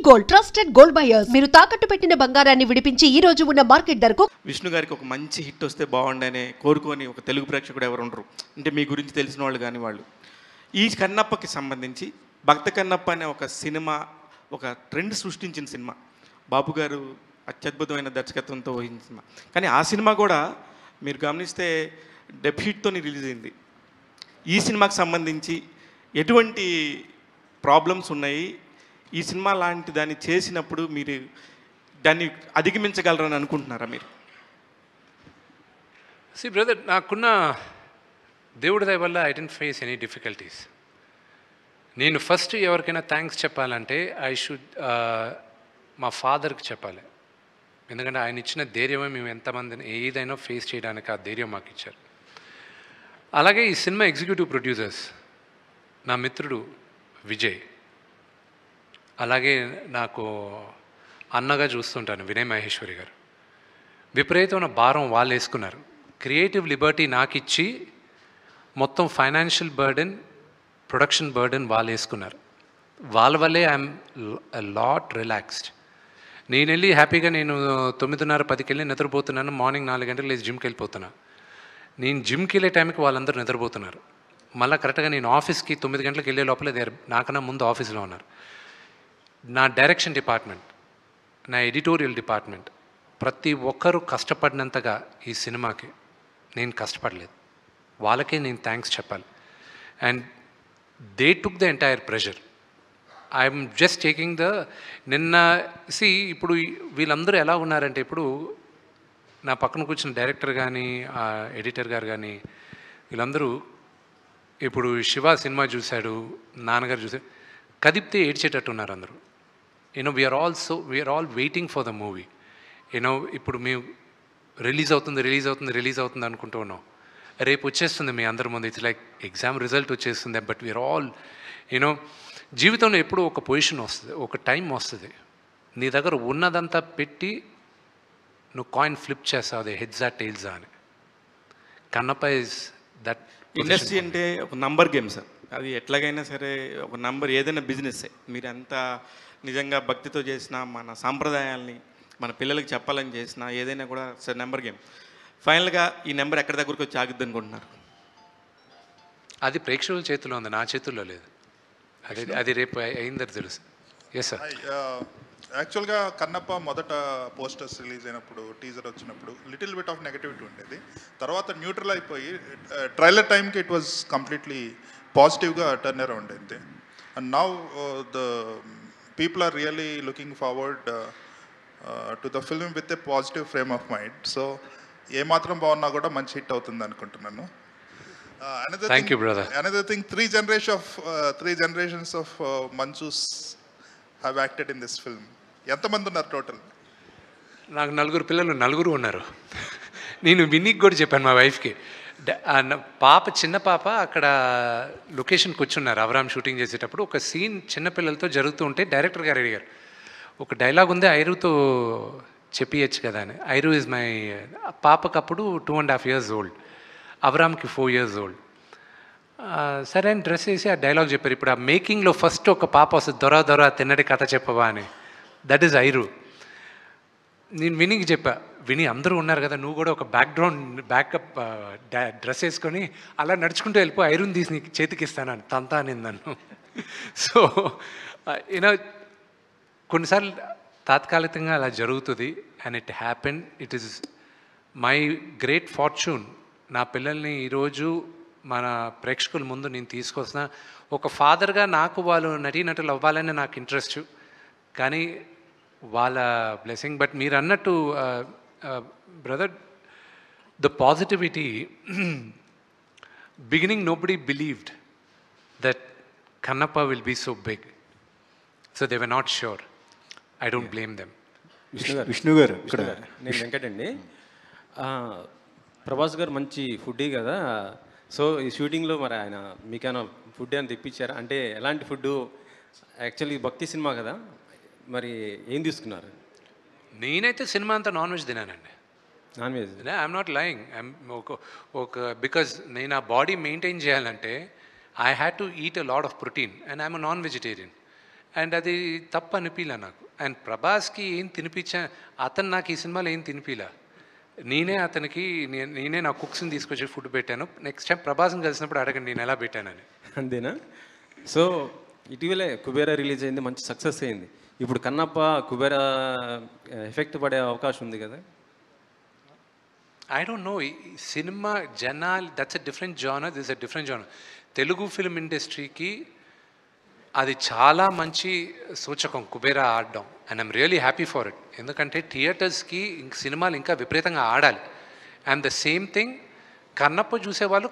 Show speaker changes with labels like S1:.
S1: Gold, trusted gold buyers. మీరు తాకట్టు పెట్టిన బంగారాన్ని విడిపించి ఈ రోజు ఉన్న మార్కెట్ ధరకు.
S2: విష్ణు గారికి ఒక మంచి హిట్ వస్తే బాగుండనే కోరుకొని ఒక తెలుగు ప్రేక్షకుడు ఎవరు ఉండరు, అంటే మీ గురించి తెలిసిన వాళ్ళు కానీ వాళ్ళు. ఈ కన్నప్పకి సంబంధించి భక్త కన్నప్ప అనే ఒక సినిమా ఒక ట్రెండ్ సృష్టించిన సినిమా, బాబు గారు అత్యద్భుతమైన దర్శకత్వంతో వహించిన సినిమా. కానీ ఆ సినిమా కూడా మీరు గమనిస్తే డెబ్యూట్తో రిలీజ్ అయింది. ఈ సినిమాకి సంబంధించి ఎటువంటి ప్రాబ్లమ్స్ ఉన్నాయి, ఈ సినిమా లాంటి దాన్ని చేసినప్పుడు మీరు దాన్ని అధిగమించగలరని అనుకుంటున్నారా మీరు?
S3: సి బ్రదర్, నాకున్న దేవుడి దయ వల్ల I didn't face any difficulties. నేను ఫస్ట్ ఎవరికైనా థ్యాంక్స్ చెప్పాలంటే మా ఫాదర్కి చెప్పాలి. ఎందుకంటే ఆయన ఇచ్చిన ధైర్యమే మేము ఎంతమందిని ఏదైనా ఫేస్ చేయడానికి ఆ ధైర్యం మాకు ఇచ్చారు. అలాగే ఈ సినిమా ఎగ్జిక్యూటివ్ ప్రొడ్యూసర్స్ నా మిత్రుడు విజయ్, అలాగే నాకు అన్నగా చూస్తుంటాను వినయ్ మహేశ్వరి గారు. విపరీతమైన భారం వాళ్ళు వేసుకున్నారు. క్రియేటివ్ లిబర్టీ నాకు ఇచ్చి మొత్తం ఫైనాన్షియల్ బర్డెన్, ప్రొడక్షన్ బర్డెన్ వాళ్ళు వేసుకున్నారు. వాళ్ళ వల్లే ఐఎమ్ లాట్ రిలాక్స్డ్. నేను వెళ్ళి హ్యాపీగా నేను 9:30-10కి వెళ్ళి నిద్రపోతున్నాను. మార్నింగ్ 4 గంటలకు లేచి జిమ్కి వెళ్ళిపోతున్నా. నేను జిమ్కి వెళ్ళే టైంకి వాళ్ళందరూ నిద్రపోతున్నారు. మళ్ళీ కరెక్ట్గా నేను ఆఫీస్కి 9 గంటలకు వెళ్ళే లోపల నాకన్నా ముందు ఆఫీస్లో ఉన్నారు. నా డైరెక్షన్ డిపార్ట్మెంట్, నా ఎడిటోరియల్ డిపార్ట్మెంట్, ప్రతి ఒక్కరూ కష్టపడినంతగా ఈ సినిమాకి నేను కష్టపడలేదు. వాళ్ళకే నేను థ్యాంక్స్ చెప్పాలి. And they took the entire pressure. I'm just taking the ఇప్పుడు వీళ్ళందరూ ఎలా ఉన్నారంటే, ఇప్పుడు నా పక్కన కూర్చున్న డైరెక్టర్ కానీ ఎడిటర్ గారు కానీ వీళ్ళందరూ ఇప్పుడు శివ సినిమా చూశాడు, నాన్నగారు చూశాడు, కదిపితే ఏడ్చేటట్టు ఉన్నారు అందరూ. We are all waiting for the movie. ఇప్పుడు మేము రిలీజ్ అవుతుంది అనుకుంటూ ఉన్నాం. రేపు వచ్చేస్తుంది మీ అందరి ముందు. ఇట్స్ లైక్ ఎగ్జామ్ రిజల్ట్ వచ్చేస్తుంది. బట్ వీఆర్ ఆల్ జీవితంలో ఎప్పుడూ ఒక పొజిషన్ వస్తుంది, ఒక టైం వస్తుంది, నీ దగ్గర ఉన్నదంతా పెట్టి నువ్వు కాయిన్ ఫ్లిప్ చేస్తావు, అది హెడ్జా టైల్జా అని. Kannappa is that.
S2: ఇండస్ట్రీ అంటే ఒక నంబర్ గేమ్ సార్. అది ఎట్లాగైనా సరే ఒక నంబర్, ఏదైనా బిజినెస్సే. మీరు ఎంత నిజంగా భక్తితో చేసినా, మన సాంప్రదాయాల్ని మన పిల్లలకి చెప్పాలని చేసినా, ఏదైనా కూడా సార్ నెంబర్ గేమ్. ఫైనల్గా ఈ నెంబర్ ఎక్కడి దగ్గరకు వచ్చి ఆగుద్ది అనుకుంటున్నారు?
S3: అది ప్రేక్షకుల చేతిలో ఉంది, నా చేతుల్లో లేదు. అది రేపు అయిందని తెలుసు. Yes sir.
S4: యాక్చువల్గా కన్నప్ప మొదట పోస్టర్స్ రిలీజ్ అయినప్పుడు, టీజర్ వచ్చినప్పుడు లిటిల్ బిట్ ఆఫ్ నెగటివిటీ ఉండేది. తర్వాత న్యూట్రల్ అయిపోయి ట్రైలర్ టైంకి ఇట్ వాజ్ కంప్లీట్లీ పాజిటివ్గా టర్న్ అరౌండ్ అయింది. And now the people are really looking forward to the film with a positive frame of mind. So ఏమాత్రం బాగున్నా కూడా మంచి హిట్ అవుతుంది అనుకుంటున్నాను.
S3: Thank you, brother.
S4: Another thing, three generations of Manchus have acted in this film. ఎంతమంది ఉన్నారు total?
S3: నాకు 4 పిల్లలు, 4 ఉన్నారు. నేను వినీకి కూడా చెప్పాను, మా వైఫ్కి. చిన్న పాప అక్కడ లొకేషన్కి వచ్చున్నారు అవరామ్ షూటింగ్ చేసేటప్పుడు. ఒక సీన్ చిన్నపిల్లలతో జరుగుతూ ఉంటే డైరెక్టర్ గారు అడిగారు, ఒక డైలాగ్ ఉంది ఐరుతో చెప్పియచ్చు కదా అని. ఐరు ఇస్ మై పాపకు అప్పుడు 2.5 years old, అవరామ్కి 4 years old. సరే అని డ్రెస్ వేసి ఆ డైలాగ్ చెప్పారు. ఇప్పుడు ఆ మేకింగ్లో ఫస్ట్ ఒక పాప వస్తుంది, దొర తిన్నడి కథ చెప్పవా అని. దట్ ఈస్ ఐరు. నేను వినీకి చెప్పా, విని అందరూ ఉన్నారు కదా, నువ్వు కూడా ఒక బ్యాకప్ డ్రెస్ వేసుకొని అలా నడుచుకుంటూ వెళ్ళిపో, ఐరుని తీసి నీకు చేతికి ఇస్తానని తంతా అని నన్ను. సో కొన్నిసార్లు తాత్కాలికంగా అలా జరుగుతుంది. And it happen. It is my great fortune. నా పిల్లల్ని ఈరోజు మన ప్రేక్షకుల ముందు నేను తీసుకొస్తున్నా. ఒక ఫాదర్గా నాకు వాళ్ళు నటీనటులు అవ్వాలని నాకు ఇంట్రెస్ట్, కానీ వాళ్ళ బ్లెస్సింగ్. బట్ మీరు అన్నట్టు brother, the positivity, beginning nobody believed that Kannappa will be so big, so they were not sure. I don't blame them.
S5: Vishnu garu ఇక్కడ, నేను వెంకట్ అండి. ప్రభాస్ గారు మంచి ఫుడ్డీ కదా, సో ఈ షూటింగ్లో మరి ఆయన మీకైనా ఫుడ్ అని తెప్పించారా? అంటే ఎలాంటి ఫుడ్డు? యాక్చువల్లీ భక్తి సినిమా కదా, మరి ఏం తీసుకున్నారు?
S3: నేనైతే సినిమా అంతా నాన్ వెజ్ తినానండి.
S5: Non veg?
S3: I'm not lying. Because నేను ఆ బాడీ మెయింటైన్ చేయాలంటే I had to eat a lot of protein, and I'm a non vegetarian. And అది తప్పు అనిపించలే నాకు. అండ్ ప్రభాస్కి ఏం తినిపించా, అతను నాకు ఈ సినిమాలో ఏం తినిపించలే. నేనే అతనికి నేనే నా కుక్స్ని తీసుకొచ్చి ఫుడ్ పెట్టాను. నెక్స్ట్ టైం ప్రభాస్ని కలిసినప్పుడు అడగండి నేను ఎలా పెట్టానని.
S5: అంతేనా? సో ఇటీవలే కుబేరా రిలీజ్ అయింది, మంచి సక్సెస్ అయింది. ఇప్పుడు కన్నప్ప కుబేరా ఎఫెక్ట్ పడే అవకాశం ఉంది కదా?
S3: I don't know. సినిమా జనాలు, that's a different genre, this a different genre. Telugu film ఇండస్ట్రీకి అది చాలా మంచి సూచకం కుబేరా ఆడడం. And I'm really happy for it. ఎందుకంటే థియేటర్స్కి సినిమాలు ఇంకా విపరీతంగా ఆడాలి. And the same thing Kannappa చూసేవాళ్ళు